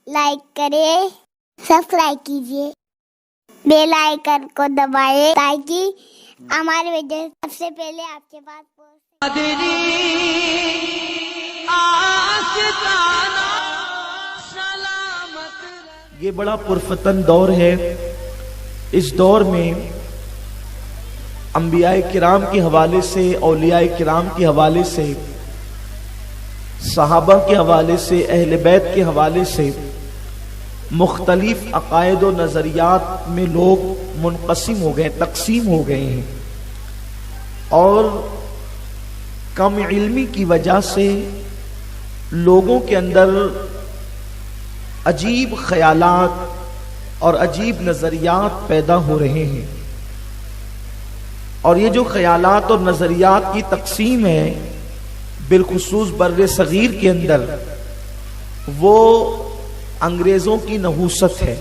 Like کریں، subscribe کیجیے، bell icon کو دبائیں تاکہ ہماری ویڈیو سب سے پہلے آپ کے پاس پہنچے۔ یہ بڑا پرفتن دور ہے۔ اس دور میں انبیاء کرام کے حوالے سے، اولیاء کرام کے حوالے سے، صحابہ کے حوالے سے، اہل بیت کے حوالے سے مختلف عقائد و نظریات میں لوگ منقسم ہو گئے، تقسیم ہو گئے ہیں، اور کم علمی کی وجہ سے لوگوں کے اندر عجیب خیالات اور عجیب نظریات پیدا ہو رہے ہیں۔ اور یہ جو خیالات اور نظریات کی تقسیم ہے بالخصوص بر صغیر کے اندر، وہ انگریزوں کی نحوست ہے۔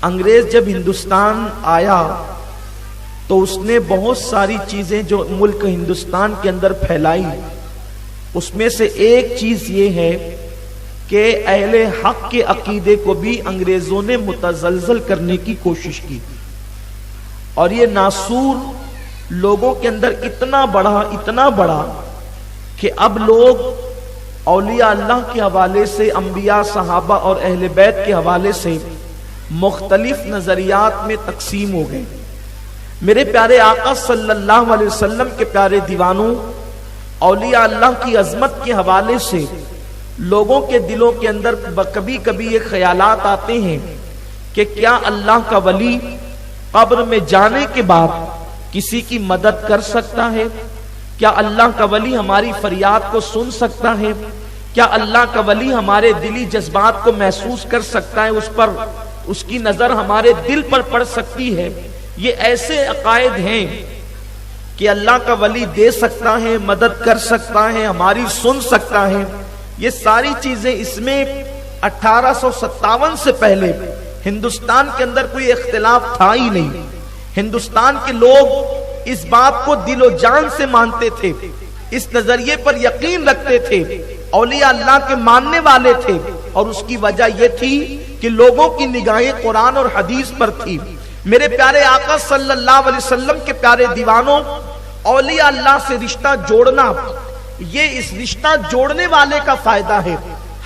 انگریز جب ہندوستان آیا تو اس نے بہت ساری چیزیں جو ملک ہندوستان کے اندر پھیلائی، اس میں سے ایک چیز یہ ہے کہ اہل حق کے عقیدے کو بھی انگریزوں نے متزلزل کرنے کی کوشش کی، اور یہ ناسور لوگوں کے اندر اتنا بڑا کہ اب لوگ اولیاء اللہ کے حوالے سے، انبیاء، صحابہ اور اہل بیت کے حوالے سے مختلف نظریات میں تقسیم ہو گئے۔ میرے پیارے آقا صلی اللہ علیہ وسلم کے پیارے دیوانوں، اولیاء اللہ کی عظمت کے حوالے سے لوگوں کے دلوں کے اندر کبھی کبھی یہ خیالات آتے ہیں کہ کیا اللہ کا ولی قبر میں جانے کے بعد کسی کی مدد کر سکتا ہے؟ کیا اللہ کا ولی ہماری فریاد کو سن سکتا ہے؟ کیا اللہ کا ولی ہمارے دلی جذبات کو محسوس کر سکتا ہے؟ اس پر اس کی نظر ہمارے دل پر پڑ سکتی ہے؟ یہ ایسے عقائد ہیں کہ اللہ کا ولی دے سکتا ہے، مدد کر سکتا ہے، ہماری سن سکتا ہے۔ یہ ساری چیزیں، اس میں 1857 سے پہلے ہندوستان کے اندر کوئی اختلاف تھا ہی نہیں۔ ہندوستان کے لوگ اس بات کو دل و جان سے مانتے تھے، اس نظریے پر یقین رکھتے تھے، اولیاء اللہ کے ماننے والے تھے، اور اس کی وجہ یہ تھی کہ لوگوں کی نگاہیں قرآن اور حدیث پر تھی۔ میرے پیارے آقا صلی اللہ علیہ وسلم کے پیارے دیوانوں، اولیاء اللہ سے رشتہ جوڑنا، یہ اس رشتہ جوڑنے والے کا فائدہ ہے،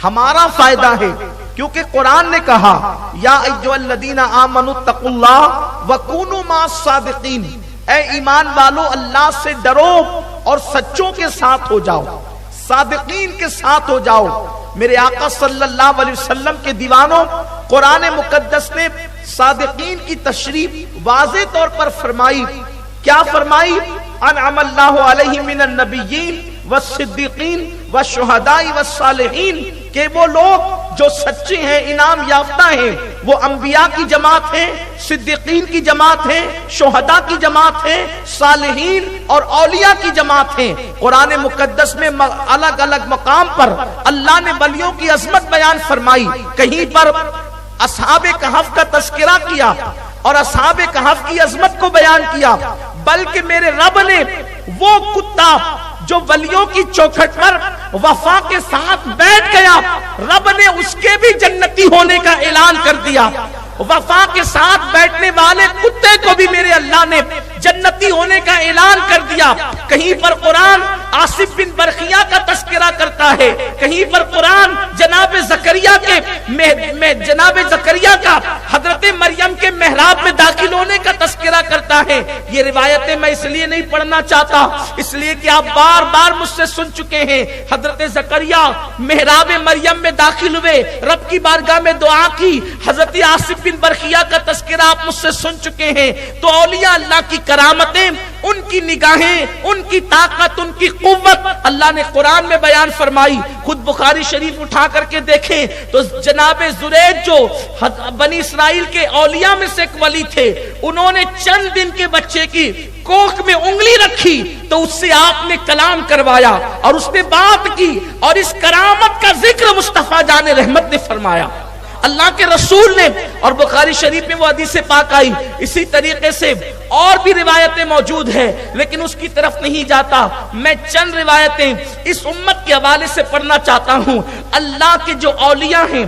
ہمارا فائدہ ہے، کیونکہ قرآن نے کہا یا ایھا الذین آمنوا اتقوا اللہ وکونوا مع الصادقین، اے ایمان والو اللہ سے ڈرو اور سچوں کے ساتھ ہو جاؤ، صادقین کے ساتھ ہو جاؤ۔ میرے آقا صلی اللہ علیہ وسلم کے دیوانوں، قرآن مقدس نے صادقین کی تشریح واضح طور پر فرمائی۔ کیا فرمائی؟ انعم اللہ علیہم من النبیین والصدیقین والشہداء والصالحین، کہ وہ لوگ جو سچے ہیں، انعام یافتہ ہیں، وہ انبیاء کی جماعت ہیں، صدیقین کی جماعت ہیں، شہداء کی جماعت ہیں، صالحین اور اولیاء کی جماعت ہیں۔ قرآن مقدس میں الگ الگ مقام پر اللہ نے ولیوں کی عظمت بیان فرمائی۔ کہیں پر اصحاب کہف کا تذکرہ کیا اور اصحاب کہف کی عظمت کو بیان کیا، بلکہ میرے رب نے وہ کتا جو ولیوں کی چوکھٹ پر وفا کے ساتھ بیٹھ گیا، رب نے اس کے بھی جنتی ہونے کا اعلان کر دیا۔ وفا کے ساتھ بیٹھنے والے کتے کو بھی میرے اللہ نے جنتی ہونے کا اعلان کر دیا۔ کہیں پر قرآن آصف بن برخیہ کا تذکرہ کرتا ہے، کہیں پر قرآن جناب زکریا کا حضرت مریم کے محراب میں داخل ہونے کا تذکرہ کرتا ہے۔ یہ روایتیں میں اس لیے نہیں پڑھنا چاہتا، اس لیے کہ آپ بار بار مجھ سے سن چکے ہیں۔ حضرت زکریا محراب مریم میں داخل ہوئے، رب کی بارگاہ میں دعا کی، حضرت آصف بن برخیہ کا تذکرہ آپ مجھ سے سن چکے ہیں۔ تو اولیاء اللہ کی کرامتیں، ان کی نگاہیں، ان کی طاقت، ان کی قوت اللہ نے قرآن میں بیان فرمائی۔ خود بخاری شریف اٹھا کر کے دیکھیں تو جناب زرید جو بنی اسرائیل کے اولیاء میں سے ایک ولی تھے، انہوں نے چند دن کے بچے کی کوکھ میں انگلی رکھی تو اس سے آپ نے کلام کروایا اور اس نے بات کی، اور اس کرامت کا ذکر مصطفیٰ جان رحمت نے فرمایا۔ اللہ کے رسول نے، اور بخاری شریف میں وہ حدیث پاک آئی. اسی طریقے سے اور بھی روایتیں موجود ہیں لیکن اس کی طرف نہیں جاتا. میں چند روایتیں اس امت کے حوالے سے پڑھنا چاہتا ہوں. اللہ کے جو اولیاء ہیں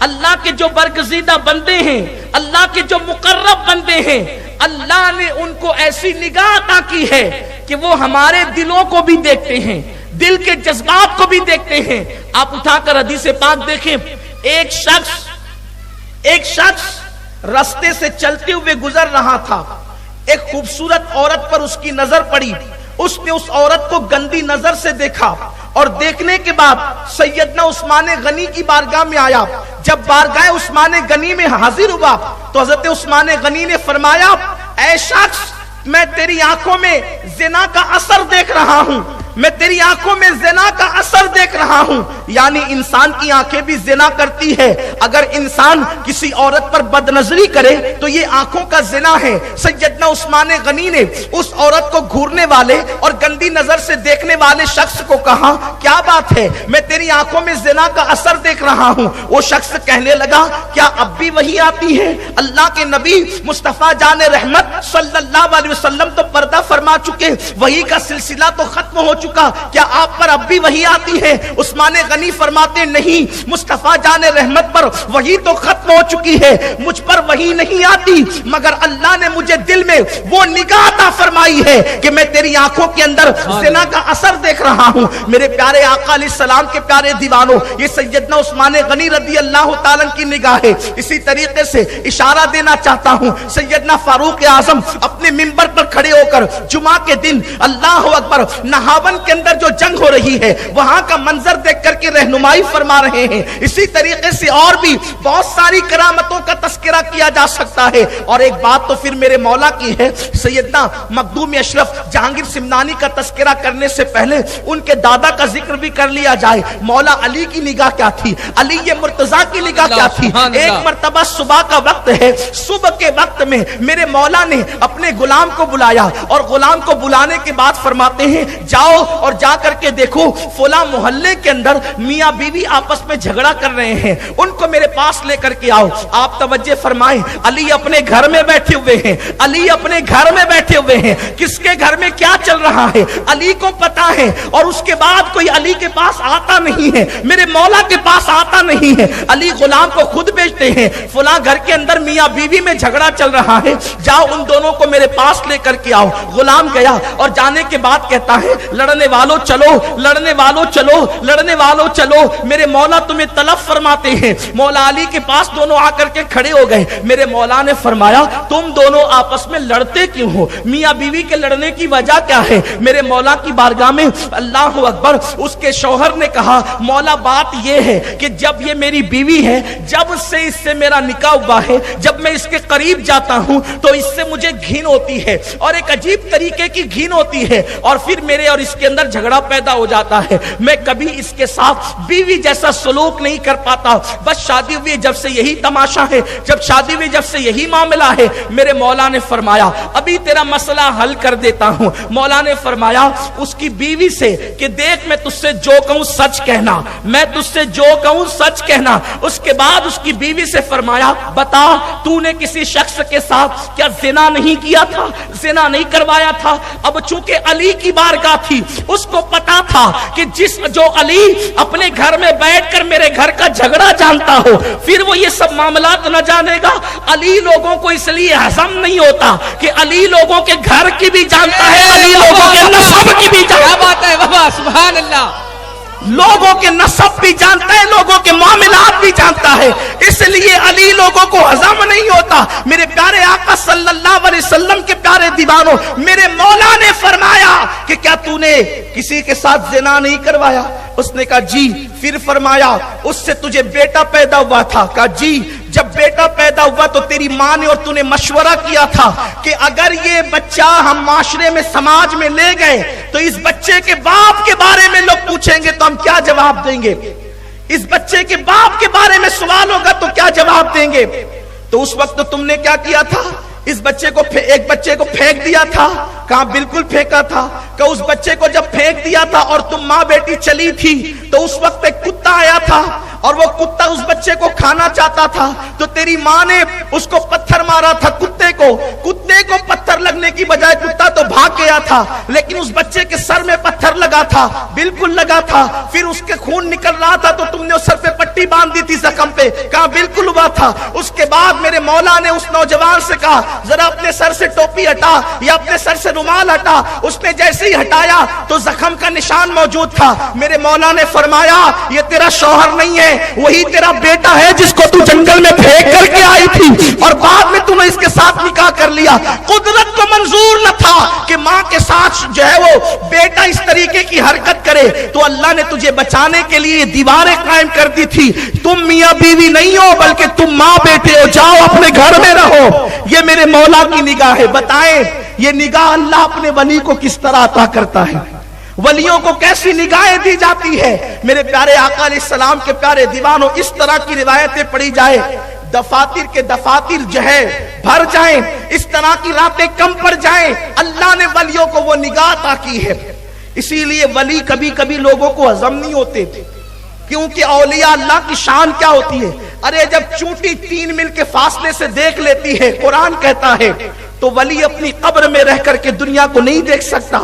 اللہ کے جو برگزیدہ بندے ہیں، اللہ کے جو مقرب بندے ہیں، اللہ نے ان کو ایسی نگاہ عطا کی ہے کہ وہ ہمارے دلوں کو بھی دیکھتے ہیں، دل کے جذبات کو بھی دیکھتے ہیں۔ آپ اٹھا کر حدیث پاک دیکھیں، ایک شخص راستے سے چلتے ہوئے گزر رہا تھا، ایک خوبصورت عورت پر اس کی نظر پڑی، اس نے اس عورت کو گندی نظر سے دیکھا، اور دیکھنے کے بعد سیدنا عثمان غنی کی بارگاہ میں آیا۔ جب بارگاہ عثمان غنی میں حاضر ہوا تو حضرت عثمان غنی نے فرمایا، اے شخص، میں تیری آنکھوں میں زنا کا اثر دیکھ رہا ہوں، میں تیری آنکھوں میں زنا کا اثر دیکھ رہا ہوں۔ یعنی انسان کی آنکھیں بھی زنا کرتی ہے، اگر انسان کسی عورت پر بد نظری کرے تو یہ آنکھوں کا زنا ہے۔ سیدنا عثمان غنی نے اس عورت کو گھورنے والے اور گندی نظر سے دیکھنے والے شخص کو کہا، کیا بات ہے، میں تیری آنکھوں میں زنا کا اثر دیکھ رہا ہوں۔ وہ شخص کہنے لگا، کیا اب بھی وہی آتی ہے؟ اللہ کے نبی مصطفیٰ جان رحمت صلی اللہ علیہ وسلم تو پردہ فرما چکے، وہی کا سلسلہ تو ختم ہو چکا، کیا آپ پر اب بھی وہی آتی ہے؟ عثمان غنی فرماتے، نہیں، مصطفیٰ جان رحمت پر وہی تو ختم ہو چکی ہے، مجھ پر وہی نہیں آتی، مگر اللہ نے مجھے دل میں وہ نگاہ عطا فرمائی ہے کہ میں تیری آنکھوں کے اندر زنا کا اثر دیکھ رہا ہوں۔ میرے پیارے آقا علیہ السلام کے پیارے دیوانوں، یہ سیدنا عثمان غنی رضی اللہ تعالیٰ کی نگاہ ہے۔ اسی طریقے سے اشارہ دینا چاہتا ہوں، سیدنا فاروق اعظم اپنے منبر پر کھڑے ہو کر جمعہ کے دن اللہ اکبر نہاون کے اندر جو جنگ ہو رہی ہے وہاں کا منظر دیکھ کر کے رہنمائی فرما رہے ہیں۔ اسی طریقے سے اور بھی بہت ساری کرامتوں کا تذکرہ کیا جا سکتا ہے، اور ایک بات تو پھر میرے مولا کی ہے، سیدنا مخدوم اشرف جہانگیر سمنانی کا تذکرہ کرنے سے پہلے ان کے دادا کا ذکر بھی کر لیا جائے۔ مولا علی کی نگاہ کیا تھی، علی مرتضیٰ کی نگاہ کیا تھی؟ ایک مرتبہ صبح کا وقت ہے، صبح کے وقت میں میرے مولا نے اپنے غلام کو بلایا، اور غلام کو بلانے کے بعد فرماتے ہیں، جاؤ اور جا کر کے دیکھو فلاں محلے کے اندر میاں بیوی آپس میں جھگڑا کر رہے ہیں، ان کو میرے پاس لے کر کے آؤ۔ آپ توجہ فرمائیں، علی اپنے گھر میں بیٹھے ہوئے ہیں، علی اپنے گھر میں بیٹھے ہوئے ہیں، کس کے گھر میں کیا چل رہا ہے علی کو پتا ہے، اور اس کے بعد کوئی علی کے پاس آتا نہیں ہے، میرے مولا کے پاس آتا نہیں ہے، علی غلام کو خود بیچتے ہیں، فلاں گھر کے اندر میاں بیوی میں جھگڑا چل رہا ہے، جاؤ ان دونوں کو میرے پاس لے کر کے آؤ۔ غلام گیا، اور جانے کے بعد کہتا ہے، لڑنے والوں چلو، لڑنے والوں چلو، لڑنے والوں چلو، میرے مولا تمہیں طلب فرماتے ہیں۔ مولا علی کے پاس دونوں آ کر کے کھڑے ہو گئے، میرے مولا نے فرمایا، تم دونوں آپس میں لڑتے کیوں ہو؟ میاں بیوی کے لڑنے کی وجہ کیا ہے؟ میرے مولا کی بارگاہ میں اللہ اکبر، اس کے شوہر نے کہا، مولا بات یہ ہے کہ جب یہ میری بیوی ہے، جب سے اس سے میرا نکاح ہوا ہے، جب میں اس کے قریب جاتا ہوں تو اس سے مجھے گھن ہوتی ہے، اور ایک عجیب طریقے کی گھن ہوتی ہے، اور پھر میرے اور اس کے اندر جھگڑا پیدا ہو جاتا ہے، میں کبھی اس کے ساتھ بیوی جیسا سلوک نہیں کر پاتا، بس شادی ہوئی جب سے یہی تماشا ہے، جب شادی ہوئی جب سے یہی معاملہ ہے۔ میرے مولا نے فرمایا، ابھی تیرا مسئلہ حل کر دیتا ہوں۔ مولا نے فرمایا اس کی بیوی سے کہ دیکھ، میں تجھ سے جو کہوں سچ کہنا، میں تجھ سے جو کہوں سچ کہنا۔ اس کے بعد اس کی بیوی سے فرمایا، بتا تو نے کسی شخص کے ساتھ کیا زنا نہیں کیا تھا، زنا نہیں کروایا تھا؟ اب چونکہ علی کی بارگاہ تھی، اس کو پتا تھا کہ جو علی اپنے گھر میں بیٹھ کر میرے گھر کا جھگڑا جانتا ہو، پھر وہ یہ سب معاملات نہ جانے گا۔ علی لوگوں کو اس لیے ہضم نہیں ہوتا کہ علی لوگوں کے گھر کی بھی جانتا ہے، علی لوگوں کے نسب کی بھی جانتا ہے۔ کیا بات ہے بابا، سبحان اللہ۔ لوگوں کے نسب بھی جانتا ہے، لوگوں کے معاملات بھی جانتا ہے، اس لیے علی لوگوں کو ہضم نہیں ہوتا۔ میرے پیارے آقا صلی اللہ علیہ وسلم کے پیارے دیوانوں، میرے مولا نے فرمایا کہ کیا تو نے کسی کے ساتھ زنا نہیں کروایا؟ اس نے کہا جی۔ پھر فرمایا اس سے تجھے بیٹا پیدا ہوا تھا؟ کہا جی۔ جب بیٹا پیدا ہوا تو تیری ماں نے اور تو نے مشورہ کیا تھا کہ اگر یہ بچہ ہم معاشرے میں سماج میں لے گئے تو اس بچے کے باپ کے بارے میں لوگ پوچھیں گے تو ہم کیا جواب دیں گے؟ اس بچے کے باپ کے بارے میں سوال ہوگا تو کیا جواب دیں گے؟ تو اس وقت تم نے کیا کیا تھا؟ اس بچے کو ایک بچے کو پھینک دیا تھا؟ کہاں بالکل پھینکا تھا۔ کہ اس بچے کو جب پھینک دیا تھا اور تم ماں بیٹی چلی تھی تو اس وقت ایک کتا آیا تھا اور وہ کتا اس بچے کو کھانا چاہتا تھا تو تیری ماں نے اس کو پتھر مارا تھا، کتے کو پتھر لگنے کی بجائے کتا تو بھاگ گیا تھا، لیکن اس بچے کے سر میں پتھر لگا تھا، بالکل لگا تھا، پھر اس کے خون نکل رہا تھا تو تم نے اس سر پہ پٹی باندھ دی تھی زخم پہ، کہا بالکل ہوا تھا۔ اس کے بعد میرے مولا نے اس نوجوان سے کہا ذرا اپنے سر سے ٹوپی ہٹا یا اپنے سر سے رومال ہٹا، اس نے جیسے ہی ہٹایا تو زخم کا نشان موجود تھا۔ میرے مولا نے فرمایا یہ تیرا شوہر نہیں ہے، وہی تیرا بیٹا ہے جس کو تو جنگل میں پھینک کر کے آئی تھی اور بعد میں تم نے اس کے ساتھ نکاح کر لیا۔ قدرت کو منظور نہ تھا کہ ماں کے ساتھ جو ہے وہ بیٹا اس طریقے کی حرکت کرے، تو اللہ نے تجھے بچانے کے لیے دیواریں قائم کر دی تھی۔ تم میاں بیوی نہیں ہو بلکہ تم ماں بیٹے ہو، جاؤ اپنے گھر میں رہو۔ یہ میرے مولا کی نگاہ ہے۔ بتائیں یہ نگاہ اللہ اپنے ولی کو کس طرح عطا کرتا ہے، ولیوں کو کیسی نگاہیں دی جاتی ہے۔ میرے پیارے آقا علیہ السلام کے پیارے دیوانوں، اس طرح کی روایتیں پڑھی جائے دفاتر کے دفاتر جو ہے بھر جائیں، اس طرح کی راتیں کم پڑ جائیں، اللہ نے ولیوں کو وہ نگاہ عطا کی ہے۔ اسی لیے ولی کبھی کبھی لوگوں کو ہضم نہیں ہوتے تھے، کیونکہ اولیاء اللہ کی شان کیا ہوتی ہے، ارے جب چونٹی 3 میل کے فاصلے سے دیکھ لیتی ہے، قرآن کہتا ہے، تو ولی اپنی قبر میں رہ کر کے دنیا کو نہیں دیکھ سکتا،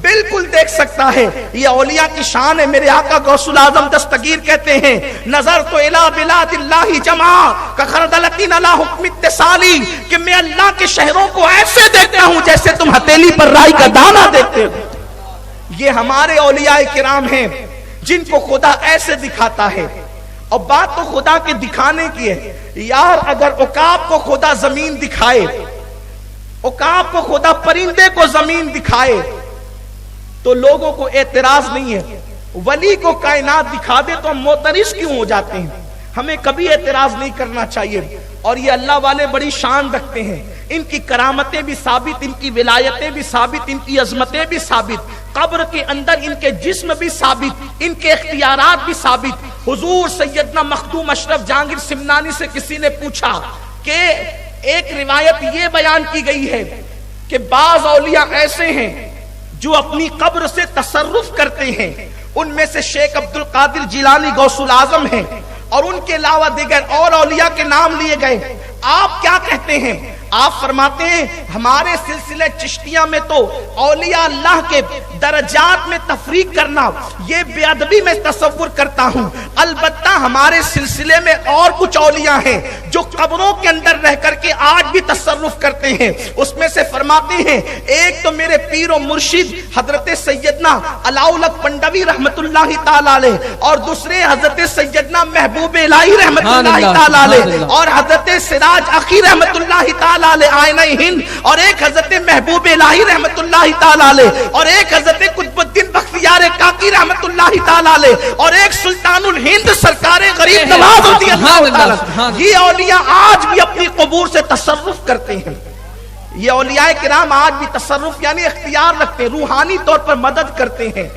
بالکل دیکھ سکتا ہے۔ یہ اولیاء کی شان ہے۔ میرے آقا غوث الاعظم دستگیر کہتے ہیں نظر تو الی بلاد اللہ جمع کخردلتین علی حکم اتصالی، کہ میں اللہ کے شہروں کو ایسے دیکھتا ہوں جیسے تم ہتھیلی پر رائی کا دانہ دیکھتے ہو۔ یہ ہمارے اولیاء کرام ہیں جن کو خدا ایسے دکھاتا ہے۔ اور بات تو خدا کے دکھانے کی ہے یار، اگر عقاب کو خدا زمین دکھائے، عقاب کو خدا پرندے کو زمین دکھائے تو لوگوں کو اعتراض نہیں ہے، ولی کو کائنات دکھا دے تو ہم معترض کیوں ہو جاتے ہیں؟ ہمیں کبھی اعتراض نہیں کرنا چاہیے۔ اور یہ اللہ والے بڑی شان رکھتے ہیں، ان کی کرامتیں بھی ثابت، ان کی ولایتیں بھی ثابت، ان کی عظمتیں بھی ثابت، قبر کے اندر ان کے جسم بھی ثابت، ان کے اختیارات بھی ثابت۔ حضور سیدنا مخدوم اشرف جہانگیر سمنانی سے کسی نے پوچھا کہ ایک روایت یہ بیان کی گئی ہے کہ بعض اولیاء ایسے ہیں جو اپنی قبر سے تصرف کرتے ہیں، ان میں سے شیخ عبد القادر جیلانی غوث الاعظم ہیں، اور ان کے علاوہ دیگر اور اولیاء کے نام لیے گئے۔ آپ کیا کہتے ہیں؟ آپ فرماتے ہیں ہمارے سلسلے چشتیہ میں تو اولیاء اللہ کے درجات میں تفریق کرنا یہ بے ادبی میں تصور کرتا ہوں، البتہ ہمارے سلسلے میں اور کچھ اولیاء ہیں جو قبروں کے اندر رہ کر کے آج بھی تصرف کرتے ہیں۔ اس میں سے فرماتے ہیں ایک تو میرے پیر و مرشد حضرت سیدنا علاؤلک پنڈوی رحمت اللہ تعالیٰ علیہ، اور دوسرے حضرت سیدنا محبوب الہی رحمت اللہ تعالیٰ علیہ، اور حضرت سراج اخی رحمت اللہ تعالیٰ علیہ آئینہ ہند، اور ایک حضرت محبوب الہی رحمت اللہ تعالیٰ علیہ، اور ایک حضرت قطب الدین بختیار کاکی رحمت اللہ تعالیٰ علیہ، اور ایک سلطان الہند سرکار غریب نواز رضی اللہ تعالیٰ۔ یہ اولیاء آج بھی اپنی قبور سے تصرف کرتے ہیں۔ یہ اولیاء کرام آج بھی تصرف یعنی اختیار رکھتے ہیں، روحانی طور پر مدد کرتے ہیں۔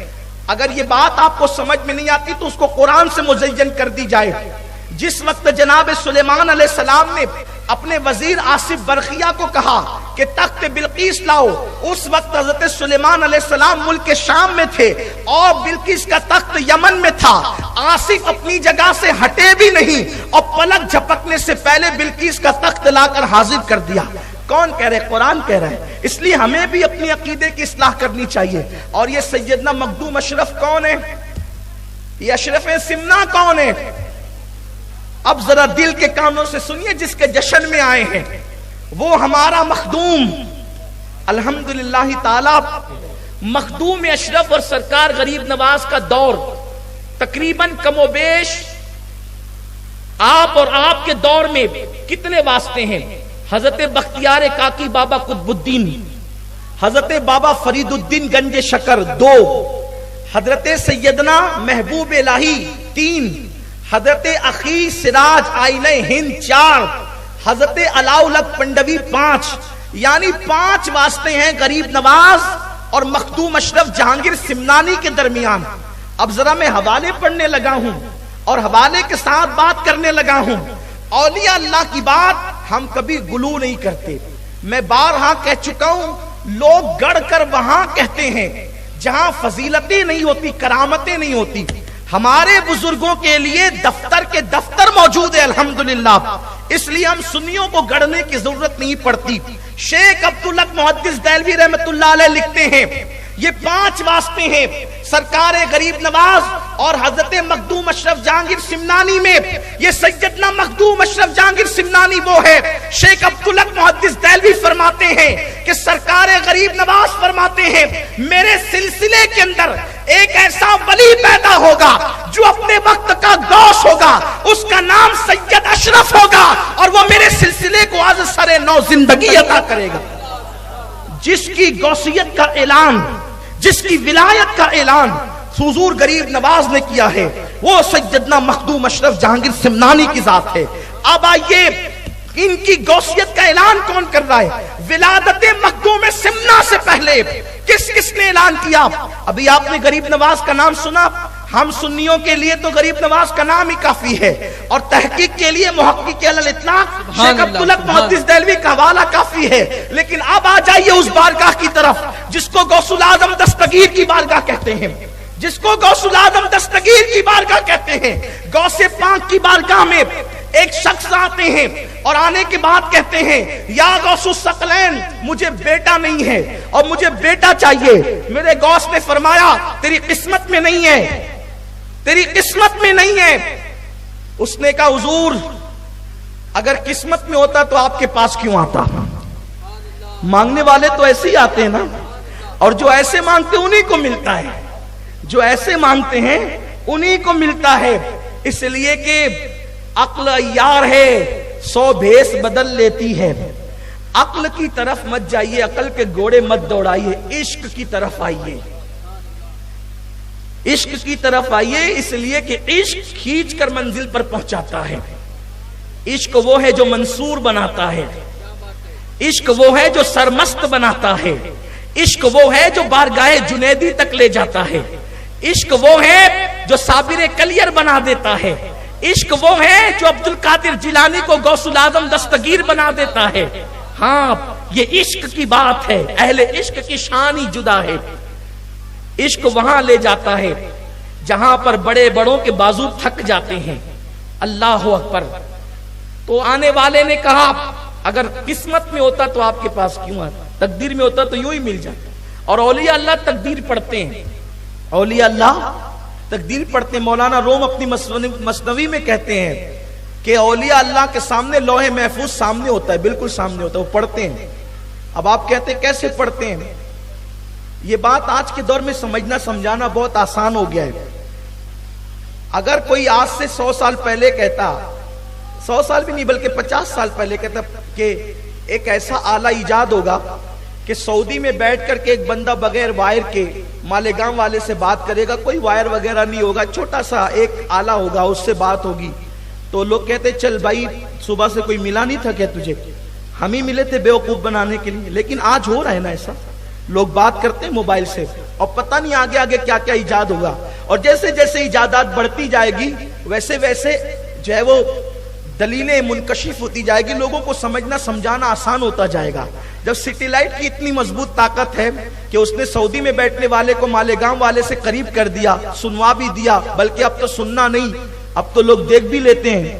اگر یہ بات آپ کو سمجھ میں نہیں آتی تو اس کو قرآن سے مزین کر دی جائے۔ جس وقت جناب سلیمان علیہ السلام نے اپنے وزیر آصف برقیہ کو کہا کہ تخت بلقیس لاؤ، اس وقت حضرت سلیمان علیہ السلام ملک شام میں تھے اور بلقیس کا تخت یمن میں تھا۔ آصف اپنی جگہ سے ہٹے بھی نہیں اور پلک جھپکنے سے پہلے بلقیس کا تخت لا کر حاضر کر دیا۔ کون کہہ رہے؟ قرآن کہہ رہا ہے۔ اس لیے ہمیں بھی اپنی عقیدے کی اصلاح کرنی چاہیے۔ اور یہ سیدنا مخدوم اشرف کون ہے؟ یہ اشرف سمنا کون ہے؟ اب ذرا دل کے کانوں سے سنیے، جس کے جشن میں آئے ہیں وہ ہمارا مخدوم الحمدللہ تعالی مخدوم اشرف اور سرکار غریب نواز کا دور تقریباً کم و بیش آپ اور آپ کے دور میں کتنے واسطے ہیں؟ حضرت بختیار کاکی بابا قطب الدین، حضرت بابا فرید الدین گنج شکر 2، حضرت سیدنا محبوب الہی 3، حضرت اخی سراج آئینہ ہند 4، حضرت علاؤلک پنڈوی 5، یعنی 5 واسطے ہیں غریب نواز اور مخدوم اشرف جہانگیر سمنانی کے درمیان۔ اب ذرا میں حوالے پڑھنے لگا ہوں اور حوالے کے ساتھ بات کرنے لگا ہوں۔ اولیاء اللہ کی بات ہم کبھی گلو نہیں کرتے، میں بارہا کہہ چکا ہوں، لوگ گڑ کر وہاں کہتے ہیں جہاں فضیلتیں نہیں ہوتی، کرامتیں نہیں ہوتی۔ ہمارے بزرگوں کے لیے دفتر کے دفتر موجود ہے الحمدللہ، اس لیے ہم سنیوں کو گڑنے کی ضرورت نہیں پڑتی۔ شیخ عبدالحق محدث دہلوی رحمۃ اللہ علیہ لکھتے ہیں یہ 5 واسطے ہیں سرکار غریب نواز اور حضرت مخدوم اشرف جہانگیر سمنانی میں۔ یہ سیدنا مخدوم اشرف جہانگیر سمنانی وہ ہے، شیخ عبدالحق محدث دہلوی فرماتے ہیں کہ سرکار غریب نواز فرماتے ہیں میرے سلسلے کے اندر ایک ایسا ولی پیدا ہوگا جو اپنے وقت کا غوث ہوگا، اس کا نام سید اشرف ہوگا، اور وہ میرے سلسلے کو آج سر نو زندگی عطا کرے گا۔ جس کی غوثیت کا اعلان، جس کی ولایت کا اعلان حضور غریب نواز نے کیا ہے، وہ سیدنا مخدوم اشرف جہانگیر سمنانی کی ذات ہے۔ اب آئیے ان کی غوثیت کا اعلان کون کر رہا ہے؟ ولادت مخدوم سمنا سے پہلے کس نے اعلان کیا؟ ابھی آپ نے غریب نواز کا نام سنا، ہم سنیوں کے لیے تو غریب نواز کا نام ہی کافی ہے، اور تحقیق کے لیے محقق علی الاطلاق شیخ عبدالحق محدث دہلوی کا حوالہ کافی ہے۔ لیکن اب آ جائیے اس بارگاہ کی طرف جس کو غوث الاعظم دستگیر کی بارگاہ کہتے ہیں، جس کو غوث الاعظم دستگیر کی بارگاہ کہتے ہیں۔ غوث پاک کی بارگاہ میں ایک شخص آتے ہیں اور آنے کے بعد کہتے ہیں یا غوث الثقلین مجھے بیٹا نہیں ہے اور مجھے بیٹا چاہیے۔ میرے غوث نے فرمایا تیری قسمت میں نہیں ہے، تیری قسمت میں نہیں ہے۔ اس نے کہا حضور اگر قسمت میں ہوتا تو آپ کے پاس کیوں آتا؟ مانگنے والے تو ایسے ہی آتے ہیں نا، اور جو ایسے مانگتے انہی کو ملتا ہے، جو ایسے مانگتے ہیں انہی کو ملتا ہے۔ اس لیے کہ عقل عیار ہے 100 بھیس بدل لیتی ہے۔ عقل کی طرف مت جائیے، عقل کے گھوڑے مت دوڑائیے، عشق کی طرف آئیے، عشق کی طرف آئیے، اس لیے کہ عشق کھینچ کر منزل پر پہنچاتا ہے۔ عشق وہ ہے جو منصور بناتا ہے، عشق وہ ہے جو سرمست بناتا ہے، عشق وہ ہے جو بارگاہ جنیدی تک لے جاتا ہے، عشق وہ ہے جو صابر کلیر بنا دیتا ہے، عشق وہ ہے جو عبد القادر جیلانی کو غوث الاعظم دستگیر بنا دیتا ہے۔ ہاں یہ عشق کی بات ہے، اہل عشق کی شان ہی جدا ہے۔ عشق وہاں لے جاتا ہے جہاں پر بڑے بڑوں کے بازو تھک جاتے ہیں۔ اللہ اکبر۔ تو آنے والے نے کہا اگر قسمت میں ہوتا تو آپ کے پاس کیوں آتا، تقدیر میں ہوتا تو یوں ہی مل جاتا۔ اور اولیاء اللہ تقدیر پڑھتے ہیں، اولیاء اللہ تقدیر پڑھتے ہیں۔ مولانا روم اپنی مثنوی میں کہتے ہیں کہ اولیاء اللہ کے سامنے لوح محفوظ سامنے ہوتا ہے، بالکل سامنے ہوتا ہے، وہ پڑھتے ہیں۔ اب آپ کہتے ہیں کیسے پڑھتے ہیں؟ یہ بات آج کے دور میں سمجھنا سمجھانا بہت آسان ہو گیا ہے۔ اگر کوئی آج سے 100 سال پہلے کہتا، 100 سال بھی نہیں بلکہ 50 سال پہلے کہتا کہ ایک ایسا آلہ ایجاد ہوگا کہ سعودی میں بیٹھ کر کے ایک بندہ بغیر وائر کے مالیگاؤں والے سے بات کرے گا، کوئی وائر وغیرہ نہیں ہوگا، چھوٹا سا ایک آلہ ہوگا، اس سے بات ہوگی، تو لوگ کہتے چل بھائی صبح سے کوئی ملا نہیں تھا کیا تجھے؟ ہم ہی ملے تھے بیوقوف بنانے کے لیے۔ لیکن آج ہو رہا ہے نا ایسا، لوگ بات کرتے ہیں موبائل سے اور پتہ نہیں آگے آگے کیا کیا ایجاد ہوگا، اور جیسے جیسے ایجادات بڑھتی جائے گی ویسے ویسے جو ہے وہ دلیلیں منکشف ہوتی جائے گی، لوگوں کو سمجھنا سمجھانا آسان ہوتا جائے گا۔ جب سیٹلائٹ کی اتنی مضبوط طاقت ہے کہ اس نے سعودی میں بیٹھنے والے کو مالیگاؤں والے سے قریب کر دیا، سنوا بھی دیا، بلکہ اب تو سننا نہیں، اب تو لوگ دیکھ بھی لیتے ہیں۔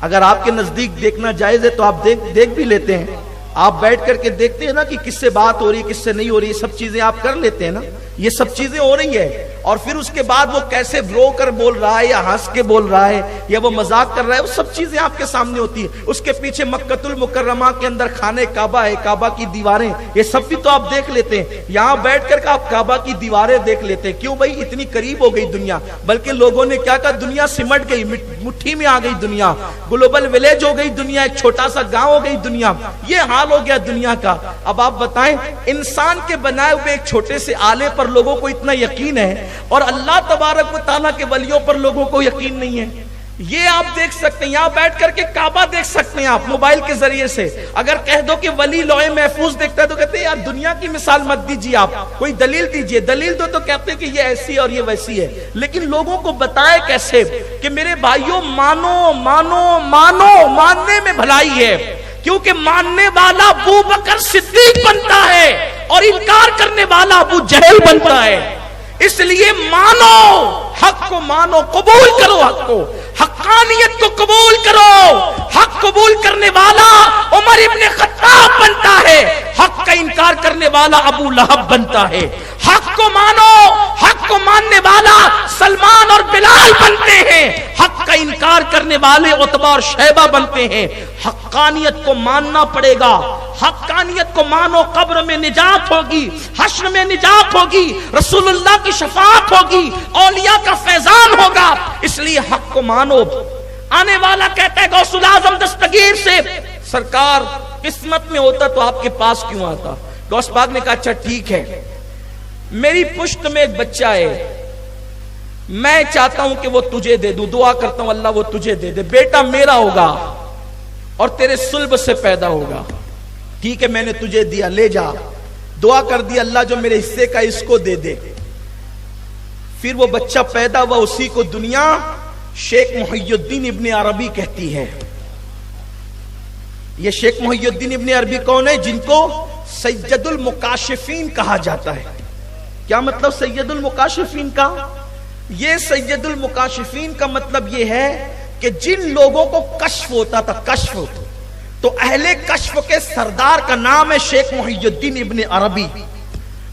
اگر آپ کے نزدیک دیکھنا جائز ہے تو آپ دیکھ بھی لیتے ہیں، آپ بیٹھ کر کے دیکھتے ہیں نا کہ کس سے بات ہو رہی ہے، کس سے نہیں ہو رہی، یہ سب چیزیں آپ کر لیتے ہیں نا، یہ سب چیزیں ہو رہی ہیں۔ اور پھر اس کے بعد وہ کیسے رو کر بول رہا ہے یا ہنس کے بول رہا ہے یا وہ مذاق کر رہا ہے، وہ سب چیزیں آپ کے سامنے ہوتی ہیں۔ اس کے پیچھے مکۃ المکرمہ کے اندر خانہ کعبہ ہے، کعبہ کی دیواریں، یہ سب بھی تو آپ دیکھ لیتے ہیں۔ یہاں بیٹھ کر کے آپ کعبہ کی دیواریں دیکھ لیتے ہیں۔ کیوں بھائی؟ اتنی قریب ہو گئی دنیا، بلکہ لوگوں نے کیا کہا، دنیا سمٹ گئی، مٹھی میں آ گئی دنیا، گلوبل ولیج ہو گئی دنیا، ایک چھوٹا سا گاؤں ہو گئی دنیا، یہ حال ہو گیا دنیا کا۔ اب آپ بتائیں انسان کے بنائے ہوئے ایک چھوٹے سے آلے پر لوگوں کو اتنا یقین ہے، اور اللہ تبارک و تعالیٰ کے ولیوں پر لوگوں کو یقین نہیں ہے۔ یہ آپ دیکھ سکتے ہیں، یہاں بیٹھ کر کے کعبہ دیکھ سکتے ہیں آپ موبائل کے ذریعے سے۔ اگر کہہ دو کہ ولی لوح محفوظ دیکھتا ہے تو کہتے ہیں یار دنیا کی مثال مت دیجیے، آپ کوئی دلیل دیجیے، دلیل دو تو کہتے ہیں کہ یہ ایسی ہے اور یہ ویسی ہے۔ لیکن لوگوں کو بتائے کیسے کہ میرے بھائیوں مانو مانو مانو، ماننے میں بھلائی ہے، کیونکہ ماننے والا ابو بکر صدیق بنتا ہے اور انکار کرنے والا ابو جہل بنتا ہے۔ اس لیے مانو حق کو، مانو، قبول کرو حق کو، حقانیت کو قبول کرو۔ حق قبول کرنے والا عمر ابن خطاب بنتا ہے، حق کا انکار کرنے والا ابو لہب بنتا ہے۔ حق کو مانو، حق کو ماننے والا سلمان اور بلال بنتے ہیں، حق کا انکار کرنے والے عتبہ اور شیبہ بنتے ہیں۔ حقانیت کو ماننا پڑے گا، حقانیت کو مانو، قبر میں نجات ہوگی، حشر میں نجات ہوگی، رسول اللہ کی شفاعت ہوگی، اولیاء کا فیضان ہوگا، اس لیے حق کو مانو۔ آنے والا کہتا ہے غوث الاعظم دستگیر سے، سرکار قسمت میں ہوتا تو آپ کے پاس کیوں آتا؟ غوث پاک نے کہا اچھا ٹھیک ہے، میری پشت میں ایک بچہ ہے، میں چاہتا ہوں کہ وہ تجھے دے دوں، دعا کرتا ہوں اللہ وہ تجھے دے دے، بیٹا میرا ہوگا اور تیرے صلب سے پیدا ہوگا۔ ٹھیک ہے میں نے تجھے دیا، لے جا، دعا کر دی اللہ جو میرے حصے کا اس کو دے دے۔ پھر وہ بچہ پیدا ہوا، اسی کو دنیا شیخ محی الدین ابن عربی کہتی ہے۔ یہ شیخ محی الدین ابن عربی کون ہے؟ جن کو سید المکاشفین کہا جاتا ہے۔ کیا مطلب سید المکاشفین کا؟ یہ سید المکاشفین کا مطلب یہ ہے کہ جن لوگوں کو کشف ہوتا تھا، کشف تو اہل کشف کے سردار کا نام ہے شیخ محی الدین ابن عربی۔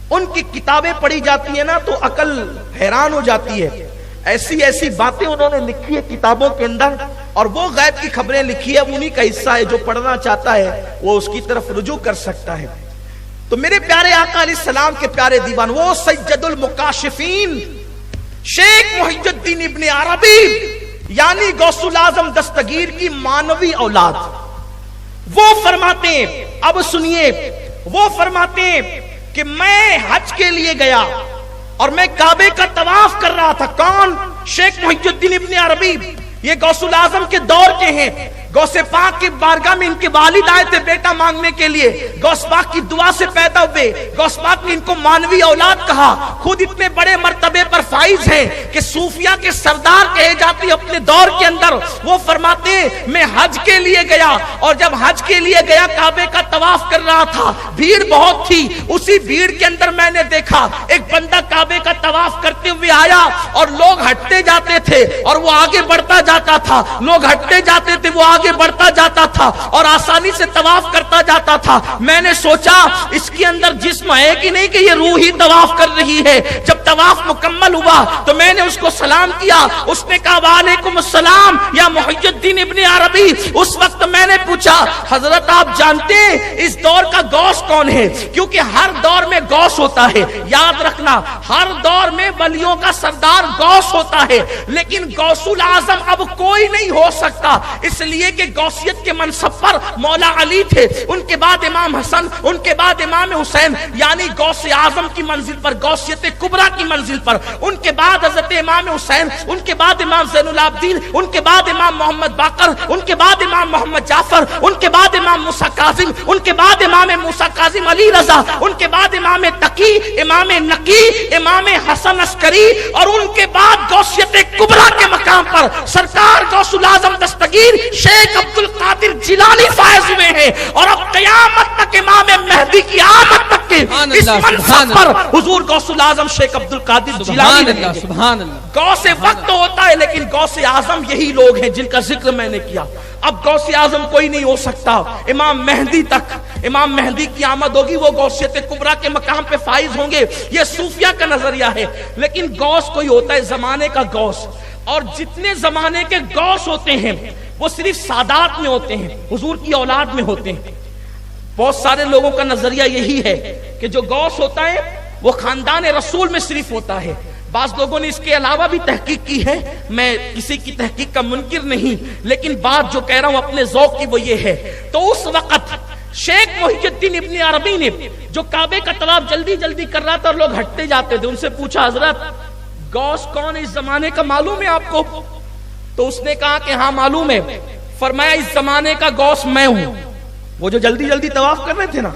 ان کی کتابیں پڑھی جاتی ہیں نا تو عقل حیران ہو جاتی ہے، ایسی ایسی باتیں انہوں نے لکھی ہے کتابوں کے اندر، اور وہ غیب کی خبریں لکھی ہے، انہی کا حصہ ہے، جو پڑھنا چاہتا ہے وہ اس کی طرف رجوع کر سکتا ہے۔ تو میرے پیارے آقا علیہ السلام کے پیارے دیوان، وہ سید المکاشفین شیخ محی الدین ابن عربی یعنی غوث الاعظم دستگیر کی مانوی اولاد، وہ فرماتے ہیں، اب سنیے، وہ فرماتے ہیں کہ میں حج کے لیے گیا اور میں کعبے کا طواف کر رہا تھا۔ کون؟ شیخ محی الدین ابن عربی، یہ غوث الاعظم کے دور کے ہیں۔ غوث پاک کی بارگاہ میں ان کے والد آئے تھے بیٹا مانگنے کے لیے، غوث پاک کی دعا سے پیدا ہوئے، غوث پاک نے ان کو مانوی اولاد کہا۔ خود اتنے بڑے مرتبے پر فائز ہیں کہ صوفیہ کے سردار کہے جاتے ہیں اپنے دور کے اندر۔ وہ فرماتے ہیں میں حج کے لیے گیا، اور جب حج کے لیے گیا کعبے کا طواف کر رہا تھا، بھیڑ بہت تھی، اسی بھیڑ کے اندر میں نے دیکھا ایک بندہ کعبے کا طواف کرتے ہوئے آیا، اور لوگ ہٹتے جاتے تھے اور وہ آگے بڑھتا جاتا تھا، لوگ ہٹتے جاتے تھے وہ آگے بڑھتا جاتا تھا اور آسانی سے طواف کرتا جاتا تھا۔ میں نے سوچا اس کے اندر جسم ہے کہ نہیں کہ یہ روح ہی طواف کر رہی ہے۔ جب طواف مکمل ہوا تو میں نے اس کو سلام کیا، اس نے کہا وعلیکم السلام یا محی الدین ابن عربی۔ اس وقت میں نے پوچھا حضرت آپ جانتے ہیں اس دور کا غوث کون ہے؟ کیونکہ ہر دور میں غوث ہوتا ہے، یاد رکھنا ہر دور میں ولیوں کا سردار غوث ہوتا ہے، لیکن غوث الاعظم اب کوئی نہیں ہو سکتا، اس لیے کہ غوثیت کے منصب پر مولا علی تھے، ان کے بعد امام حسن، ان کے بعد امام حسین، یعنی غوث اعظم کی منزل پر، غوثیت کبریٰ کی منزل پر، ان کے بعد حضرت امام حسین، ان کے بعد امام زین العابدین، ان کے بعد امام محمد باقر، ان کے بعد امام محمد جعفر، ان کے بعد امام موسیٰ کاظم، ان کے بعد امام موسیٰ کاظم علی رضا، ان کے بعد امام تقی، امام نقی، امام حسن عسکری، اور ان کے بعد غوثیت کبریٰ کے مقام پر سرکار غوث الاعظم دستگیر شیخ عبد القادر جیلانی فائز ہوئے ہیں، اور اب قیامت تک امام مہدی کی آمد تک کے اس منصب پر حضور غوث الاعظم شیخ عبد القادر جیلانی رہیں گے۔ سبحان اللہ۔ غوث وقت ہوتا ہے لیکن غوث اعظم یہی لوگ ہیں جن کا ذکر میں نے کیا۔ اب غوث اعظم کوئی نہیں ہو سکتا، امام مہدی تک، امام مہدی کی آمد ہوگی، وہ غوثیت کبریٰ کے مقام پہ فائز ہوں گے۔ یہ صوفیہ کا نظریہ ہے، لیکن غوث کوئی ہوتا ہے زمانے کا غوث، اور جتنے زمانے کے غوث ہوتے ہیں وہ صرف سادات میں ہوتے ہیں، حضور کی اولاد میں ہوتے ہیں۔ بہت سارے لوگوں کا نظریہ یہی ہے کہ جو غوث ہوتا ہے وہ خاندان رسول میں صرف ہوتا ہے۔ بعض لوگوں نے اس کے علاوہ بھی تحقیق کی ہے، میں کسی کی تحقیق کا منکر نہیں، لیکن بات جو کہہ رہا ہوں اپنے ذوق کی وہ یہ ہے۔ تو اس وقت شیخ محی الدین ابن عربی نے جو کعبے کا طواف جلدی جلدی کر رہا تھا اور لوگ ہٹتے جاتے تھے، ان سے پوچھا حضرت غوث کون اس زمانے کا معلوم ہے آپ کو؟ تو اس نے کہا کہ ہاں معلوم ہے۔ فرمایا اس زمانے کا غوث میں ہوں۔ وہ جو جلدی جلدی طواف کر رہے تھے نا،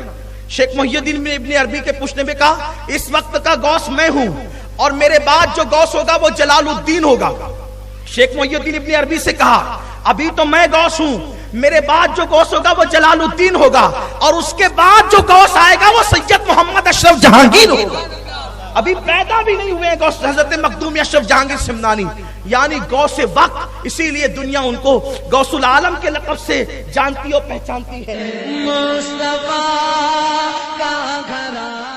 شیخ محی الدین ابن عربی کے پوچھنے میں کہا اس وقت کا غوث میں ہوں، اور میرے بعد جو غوث ہوگا وہ جلال الدین ہوگا۔ شیخ محی الدین ابن عربی سے کہا ابھی تو میں غوث ہوں، میرے بعد جو غوث ہوگا وہ جلال الدین ہوگا، اور اس کے بعد جو غوث آئے گا وہ سید محمد اشرف جہانگیر ہوگا۔ ابھی پیدا بھی نہیں ہوئے غوث حضرت مخدوم اشرف جہانگیر سمنانی یعنی غوث وقت، اسی لیے دنیا ان کو غوث العالم کے لقب سے جانتی اور پہچانتی ہے۔ مصطفیٰ کا گھرانہ